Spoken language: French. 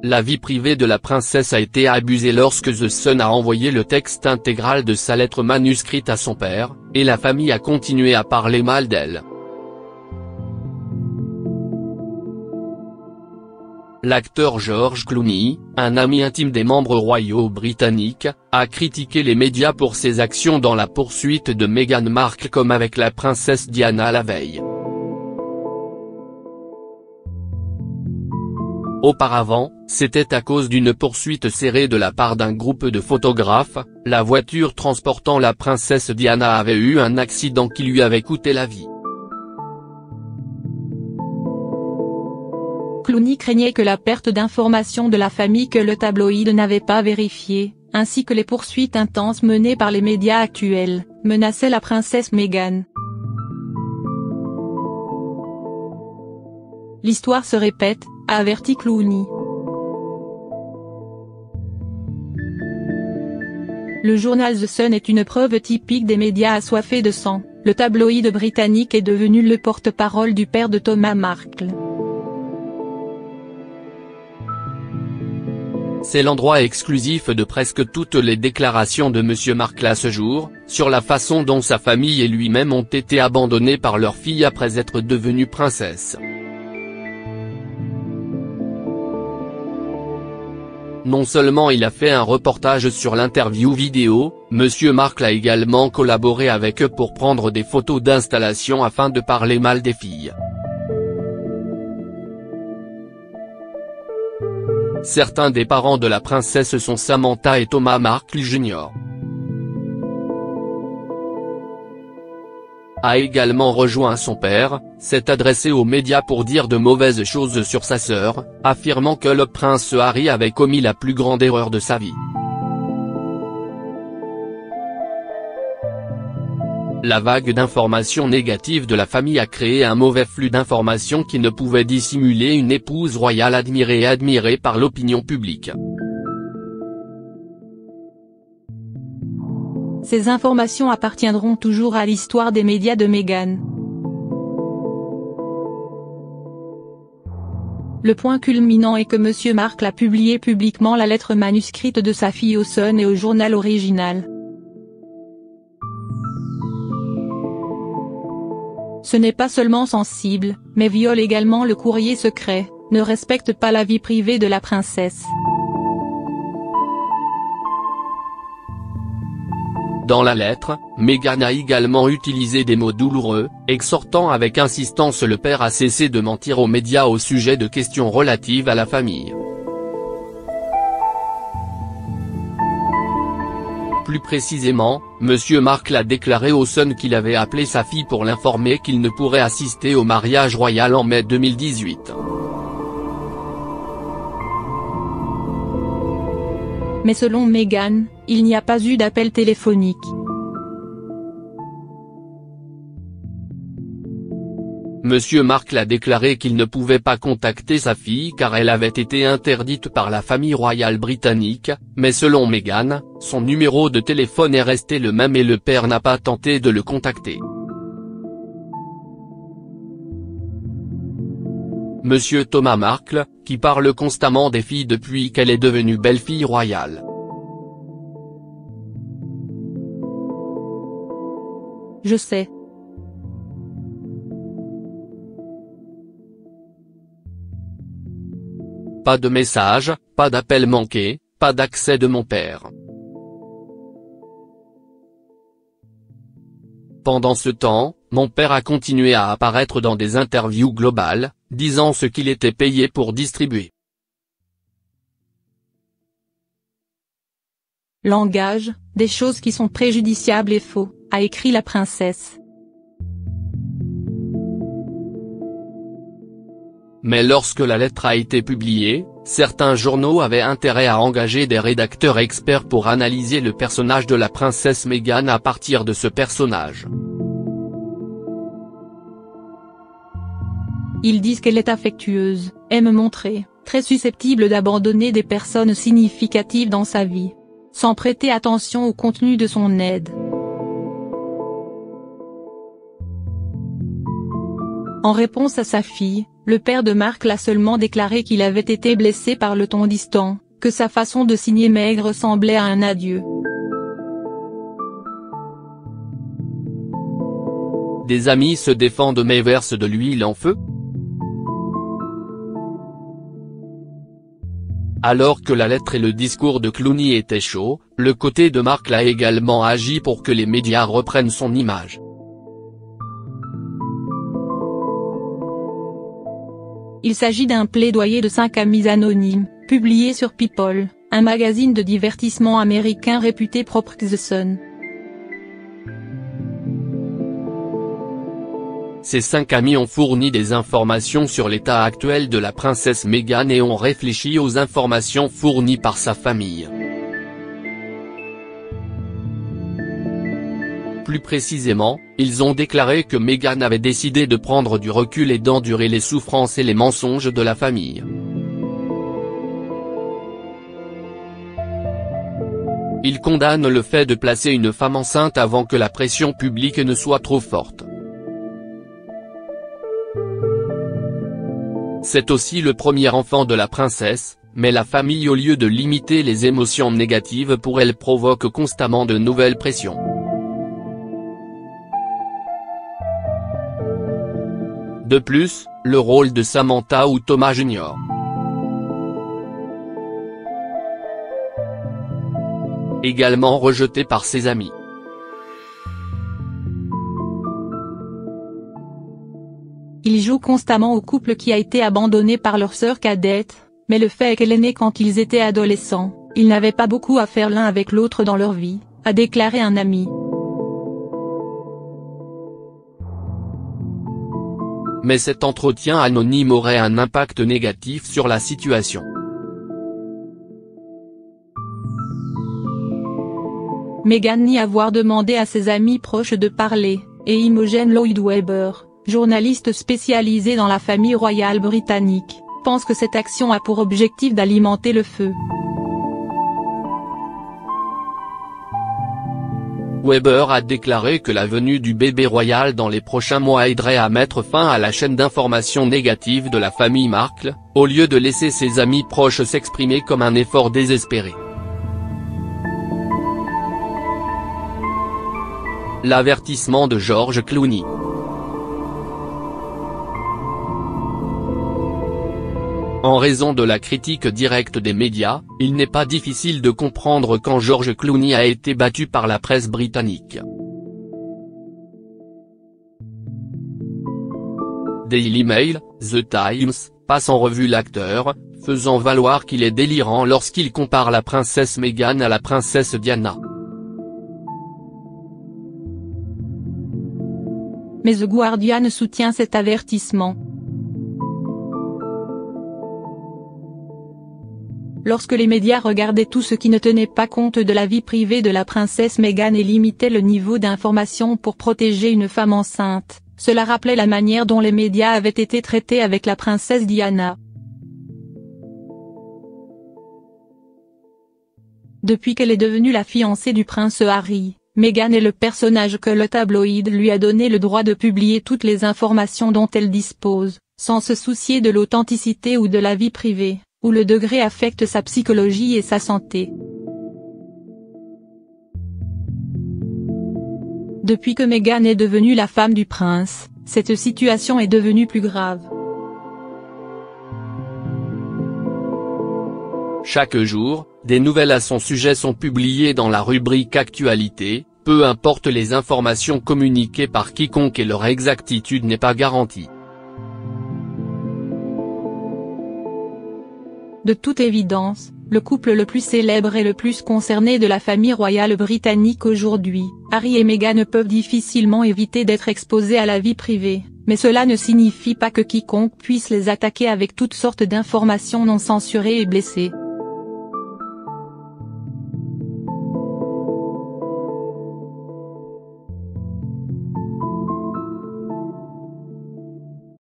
La vie privée de la princesse a été abusée lorsque The Sun a envoyé le texte intégral de sa lettre manuscrite à son père, et la famille a continué à parler mal d'elle. L'acteur George Clooney, un ami intime des membres royaux britanniques, a critiqué les médias pour ses actions dans la poursuite de Meghan Markle comme avec la princesse Diana la veille. Auparavant, c'était à cause d'une poursuite serrée de la part d'un groupe de photographes. La voiture transportant la princesse Diana avait eu un accident qui lui avait coûté la vie. Clooney craignait que la perte d'informations de la famille que le tabloïd n'avait pas vérifiée, ainsi que les poursuites intenses menées par les médias actuels, menaçaient la princesse Meghan. L'histoire se répète, a averti Clooney. Le journal The Sun est une preuve typique des médias assoiffés de sang. Le tabloïd britannique est devenu le porte-parole du père de Thomas Markle. C'est l'endroit exclusif de presque toutes les déclarations de M. Markle à ce jour, sur la façon dont sa famille et lui-même ont été abandonnés par leur fille après être devenue princesse. Non seulement il a fait un reportage sur l'interview vidéo, M. Markle a également collaboré avec eux pour prendre des photos d'installation afin de parler mal des filles. Certains des parents de la princesse sont Samantha et Thomas Markle Jr. A également rejoint son père, s'est adressé aux médias pour dire de mauvaises choses sur sa sœur, affirmant que le prince Harry avait commis la plus grande erreur de sa vie. La vague d'informations négatives de la famille a créé un mauvais flux d'informations qui ne pouvait dissimuler une épouse royale admirée et admirée par l'opinion publique. Ces informations appartiendront toujours à l'histoire des médias de Meghan. Le point culminant est que M. Markle a publié publiquement la lettre manuscrite de sa fille au Sun et au journal original. Ce n'est pas seulement sensible, mais viole également le courrier secret, ne respecte pas la vie privée de la princesse. Dans la lettre, Meghan a également utilisé des mots douloureux, exhortant avec insistance le père à cesser de mentir aux médias au sujet de questions relatives à la famille. Plus précisément, M. Markle a déclaré au Sun qu'il avait appelé sa fille pour l'informer qu'il ne pourrait assister au mariage royal en mai 2018. Mais selon Meghan, il n'y a pas eu d'appel téléphonique. M. Markle a déclaré qu'il ne pouvait pas contacter sa fille car elle avait été interdite par la famille royale britannique, mais selon Meghan, son numéro de téléphone est resté le même et le père n'a pas tenté de le contacter. M. Thomas Markle, qui parle constamment des filles depuis qu'elle est devenue belle-fille royale. Je sais. Pas de message, pas d'appel manqué, pas d'accès de mon père. Pendant ce temps, mon père a continué à apparaître dans des interviews globales, disant ce qu'il était payé pour distribuer. Langage, des choses qui sont préjudiciables et faux, a écrit la princesse. Mais lorsque la lettre a été publiée, certains journaux avaient intérêt à engager des rédacteurs experts pour analyser le personnage de la princesse Meghan à partir de ce personnage. Ils disent qu'elle est affectueuse, aime montrer, très susceptible d'abandonner des personnes significatives dans sa vie, sans prêter attention au contenu de son aide. En réponse à sa fille, le père de Markle a seulement déclaré qu'il avait été blessé par le ton distant, que sa façon de signer Meg ressemblait à un adieu. Des amis se défendent mais versent de l'huile en feu. Alors que la lettre et le discours de Clooney étaient chauds, le côté de Markle a également agi pour que les médias reprennent son image. Il s'agit d'un plaidoyer de 5 amis anonymes, publié sur People, un magazine de divertissement américain réputé propre The Sun. Ces 5 amis ont fourni des informations sur l'état actuel de la princesse Meghan et ont réfléchi aux informations fournies par sa famille. Plus précisément, ils ont déclaré que Meghan avait décidé de prendre du recul et d'endurer les souffrances et les mensonges de la famille. Ils condamnent le fait de placer une femme enceinte avant que la pression publique ne soit trop forte. C'est aussi le premier enfant de la princesse, mais la famille au lieu de limiter les émotions négatives pour elle provoque constamment de nouvelles pressions. De plus, le rôle de Samantha ou Thomas Jr. également rejeté par ses amis. Il joue constamment au couple qui a été abandonné par leur sœur cadette, mais le fait est qu'elle est née quand ils étaient adolescents, ils n'avaient pas beaucoup à faire l'un avec l'autre dans leur vie, a déclaré un ami. Mais cet entretien anonyme aurait un impact négatif sur la situation. Meghan nie avoir demandé à ses amis proches de parler, et Imogen Lloyd-Webber, journaliste spécialisée dans la famille royale britannique, pense que cette action a pour objectif d'alimenter le feu. Webber a déclaré que la venue du bébé royal dans les prochains mois aiderait à mettre fin à la chaîne d'informations négatives de la famille Markle, au lieu de laisser ses amis proches s'exprimer comme un effort désespéré. L'avertissement de George Clooney. En raison de la critique directe des médias, il n'est pas difficile de comprendre quand George Clooney a été battu par la presse britannique. Daily Mail, The Times, passe en revue l'acteur, faisant valoir qu'il est délirant lorsqu'il compare la princesse Meghan à la princesse Diana. Mais The Guardian soutient cet avertissement. Lorsque les médias regardaient tout ce qui ne tenait pas compte de la vie privée de la princesse Meghan et limitaient le niveau d'information pour protéger une femme enceinte, cela rappelait la manière dont les médias avaient été traités avec la princesse Diana. Depuis qu'elle est devenue la fiancée du prince Harry, Meghan est le personnage que le tabloïd lui a donné le droit de publier toutes les informations dont elle dispose, sans se soucier de l'authenticité ou de la vie privée, où le degré affecte sa psychologie et sa santé. Depuis que Meghan est devenue la femme du prince, cette situation est devenue plus grave. Chaque jour, des nouvelles à son sujet sont publiées dans la rubrique Actualité, peu importe les informations communiquées par quiconque et leur exactitude n'est pas garantie. De toute évidence, le couple le plus célèbre et le plus concerné de la famille royale britannique aujourd'hui, Harry et Meghan peuvent difficilement éviter d'être exposés à la vie privée, mais cela ne signifie pas que quiconque puisse les attaquer avec toutes sortes d'informations non censurées et blessées.